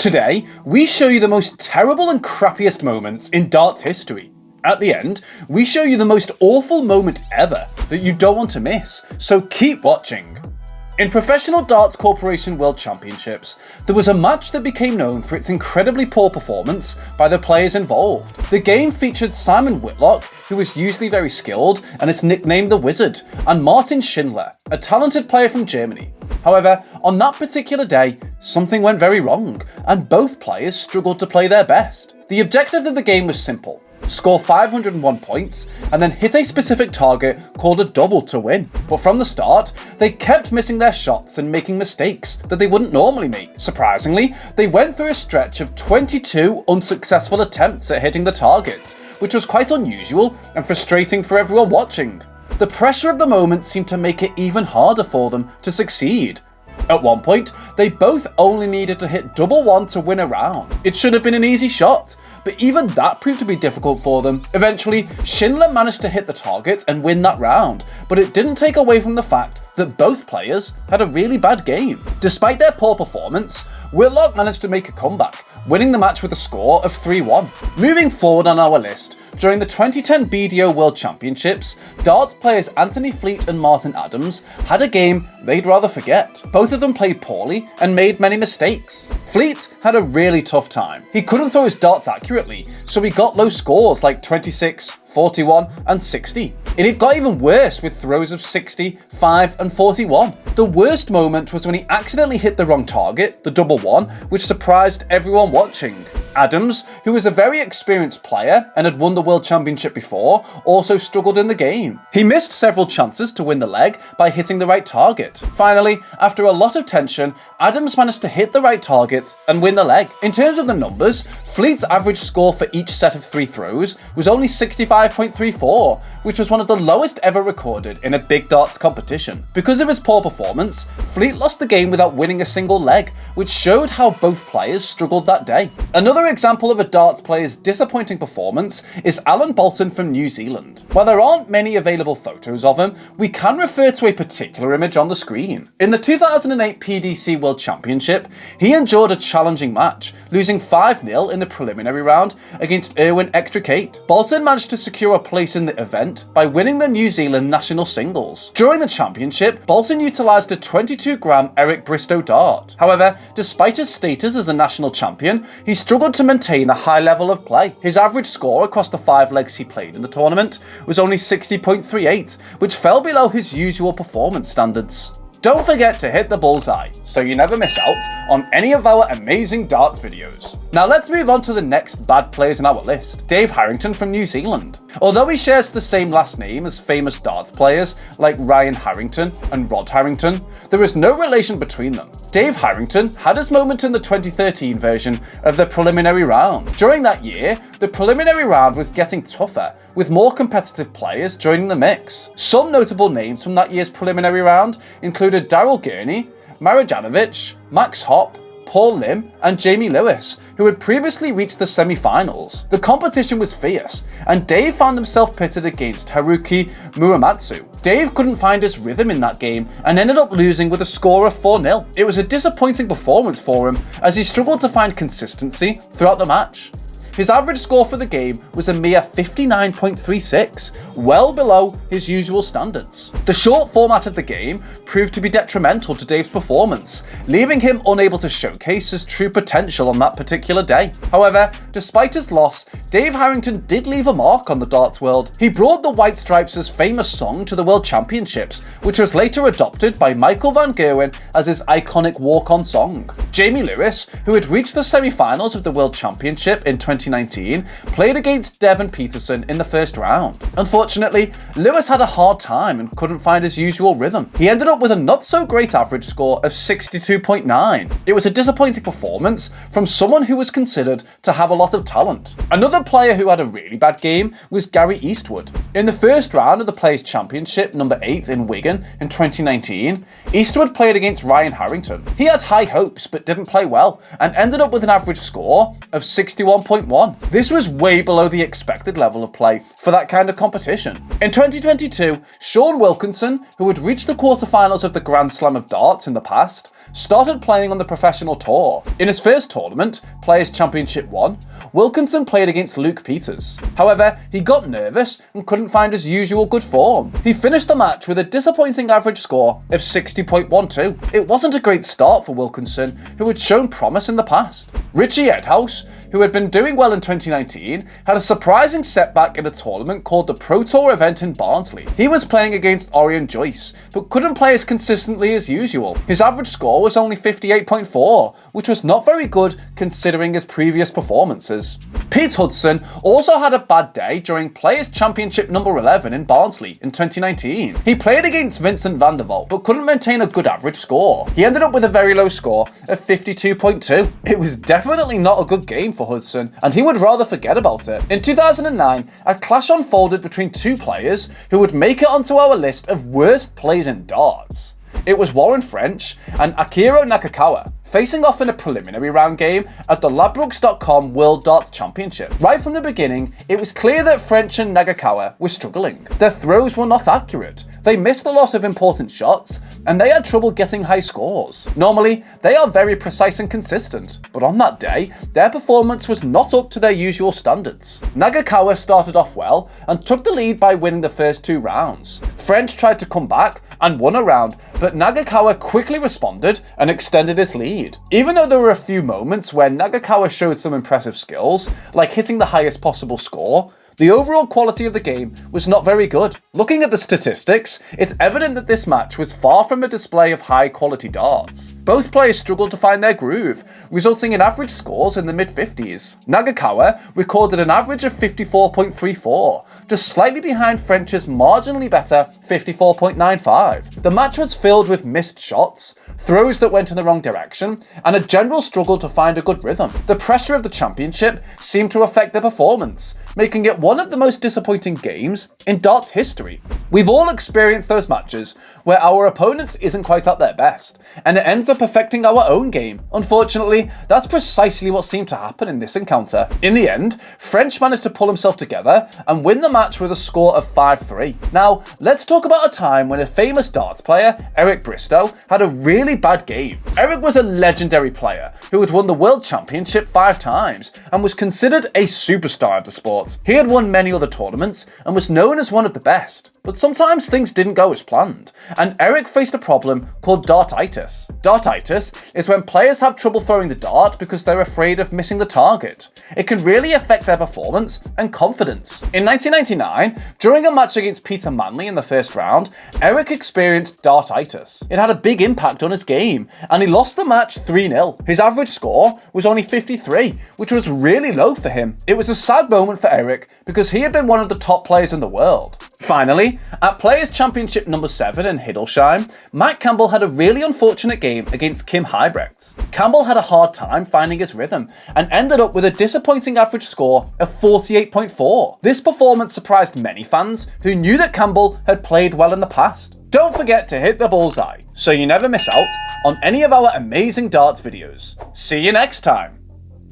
Today, we show you the most terrible and crappiest moments in darts history. At the end, we show you the most awful moment ever that you don't want to miss, so keep watching. In Professional Darts Corporation World Championships, there was a match that became known for its incredibly poor performance by the players involved. The game featured Simon Whitlock, who was usually very skilled and is nicknamed the Wizard, and Martin Schindler, a talented player from Germany. However, on that particular day, something went very wrong, and both players struggled to play their best. The objective of the game was simple: score 501 points, and then hit a specific target called a double to win. But from the start, they kept missing their shots and making mistakes that they wouldn't normally make. Surprisingly, they went through a stretch of 22 unsuccessful attempts at hitting the target, which was quite unusual and frustrating for everyone watching. The pressure of the moment seemed to make it even harder for them to succeed. At one point, they both only needed to hit double one to win a round. It should have been an easy shot, but even that proved to be difficult for them. Eventually, Schindler managed to hit the target and win that round, but it didn't take away from the fact that both players had a really bad game. Despite their poor performance, Whitlock managed to make a comeback, winning the match with a score of 3-1. Moving forward on our list, during the 2010 BDO World Championships, darts players Anthony Fleet and Martin Adams had a game they'd rather forget. Both of them played poorly and made many mistakes. Fleet had a really tough time. He couldn't throw his darts accurately, so he got low scores like 26, 41 and 60. And it got even worse with throws of 60, 5 and 41. The worst moment was when he accidentally hit the wrong target, the double one, which surprised everyone watching. Adams, who was a very experienced player and had won the World Championship before, also struggled in the game. He missed several chances to win the leg by hitting the right target. Finally, after a lot of tension, Adams managed to hit the right target and win the leg. In terms of the numbers, Fleet's average score for each set of 3 throws was only 65.34, which was one of the lowest ever recorded in a big darts competition. Because of his poor performance, Fleet lost the game without winning a single leg, which showed how both players struggled that day. Another example of a darts player's disappointing performance is Alan Bolton from New Zealand. While there aren't many available photos of him, we can refer to a particular image on the screen. In the 2008 PDC World Championship, he endured a challenging match, losing 5-0 in the preliminary round against Erwin Extricate. Bolton managed to secure a place in the event by winning the New Zealand national singles. During the championship, Bolton utilised a 22-gram Eric Bristow dart. However, despite his status as a national champion, he struggled to maintain a high level of play. His average score across the 5 legs he played in the tournament was only 60.38, which fell below his usual performance standards. Don't forget to hit the bullseye, so you never miss out on any of our amazing darts videos. Now let's move on to the next bad players in our list, Dave Harrington from New Zealand. Although he shares the same last name as famous darts players like Ryan Harrington and Rod Harrington, there is no relation between them. Dave Harrington had his moment in the 2013 version of the preliminary round. During that year, the preliminary round was getting tougher, with more competitive players joining the mix. Some notable names from that year's preliminary round included Daryl Gurney, Marjanovic, Max Hopp, Paul Lim and Jamie Lewis, who had previously reached the semi-finals. The competition was fierce, and Dave found himself pitted against Haruki Muramatsu. Dave couldn't find his rhythm in that game and ended up losing with a score of 4-0. It was a disappointing performance for him as he struggled to find consistency throughout the match. His average score for the game was a mere 59.36, well below his usual standards. The short format of the game proved to be detrimental to Dave's performance, leaving him unable to showcase his true potential on that particular day. However, despite his loss, Dave Harrington did leave a mark on the darts world. He brought the White Stripes' famous song to the World Championships, which was later adopted by Michael Van Gerwen as his iconic walk-on song. Jamie Lewis, who had reached the semi-finals of the World Championship in 2019, played against Devon Peterson in the first round. Unfortunately, Lewis had a hard time and couldn't find his usual rhythm. He ended up with a not-so-great average score of 62.9. It was a disappointing performance from someone who was considered to have a lot of talent. Another player who had a really bad game was Gary Eastwood. In the first round of the Players' Championship number 8 in Wigan in 2019, Eastwood played against Ryan Harrington. He had high hopes but didn't play well and ended up with an average score of 61.1. 1. This was way below the expected level of play for that kind of competition. In 2022, Shawn Wilkinson, who had reached the quarterfinals of the Grand Slam of Darts in the past, started playing on the professional tour. In his first tournament, Players Championship 1, Wilkinson played against Luke Peters. However, he got nervous and couldn't find his usual good form. He finished the match with a disappointing average score of 60.12. It wasn't a great start for Wilkinson, who had shown promise in the past. Richie House, who had been doing well in 2019, had a surprising setback in a tournament called the Pro Tour event in Barnsley. He was playing against Orion Joyce, but couldn't play as consistently as usual. His average score was only 58.4, which was not very good considering his previous performances. Pete Hudson also had a bad day during Players Championship number 11 in Barnsley in 2019. He played against Vincent van der Walt, but couldn't maintain a good average score. He ended up with a very low score of 52.2. It was definitely not a good game for Hudson, and he would rather forget about it. In 2009, a clash unfolded between two players who would make it onto our list of worst plays in darts. It was Warren French and Akira Nakakawa, facing off in a preliminary round game at the Ladbrokes.com World Darts Championship. Right from the beginning, it was clear that French and Nakakawa were struggling. Their throws were not accurate, they missed a lot of important shots, and they had trouble getting high scores. Normally, they are very precise and consistent, but on that day, their performance was not up to their usual standards. Nakakawa started off well and took the lead by winning the first 2 rounds. French tried to come back and won a round, but Nakakawa quickly responded and extended his lead. Even though there were a few moments where Nakakawa showed some impressive skills, like hitting the highest possible score, the overall quality of the game was not very good. Looking at the statistics, it's evident that this match was far from a display of high quality darts. Both players struggled to find their groove, resulting in average scores in the mid-50s. Nakakawa recorded an average of 54.34, just slightly behind French's marginally better 54.95. The match was filled with missed shots, throws that went in the wrong direction, and a general struggle to find a good rhythm. The pressure of the championship seemed to affect their performance, making it one of the most disappointing games in darts history. We've all experienced those matches where our opponent isn't quite at their best, and it ends up affecting our own game. Unfortunately, that's precisely what seemed to happen in this encounter. In the end, French managed to pull himself together and win the match with a score of 5-3. Now, let's talk about a time when a famous darts player, Eric Bristow, had a really bad game. Eric was a legendary player who had won the World Championship 5 times and was considered a superstar of the sport. He had won many other tournaments and was known as one of the best. But sometimes things didn't go as planned, and Eric faced a problem called dartitis. Dartitis is when players have trouble throwing the dart because they're afraid of missing the target. It can really affect their performance and confidence. In 1999, during a match against Peter Manley in the first round, Eric experienced dartitis. It had a big impact on his game, and he lost the match 3-0. His average score was only 53, which was really low for him. It was a sad moment for Eric because he had been one of the top players in the world. Finally, at Players Championship number 7 in Hildesheim, Matt Campbell had a really unfortunate game against Kim Huybrechts. Campbell had a hard time finding his rhythm and ended up with a disappointing average score of 48.4. This performance surprised many fans who knew that Campbell had played well in the past. Don't forget to hit the bullseye so you never miss out on any of our amazing darts videos. See you next time.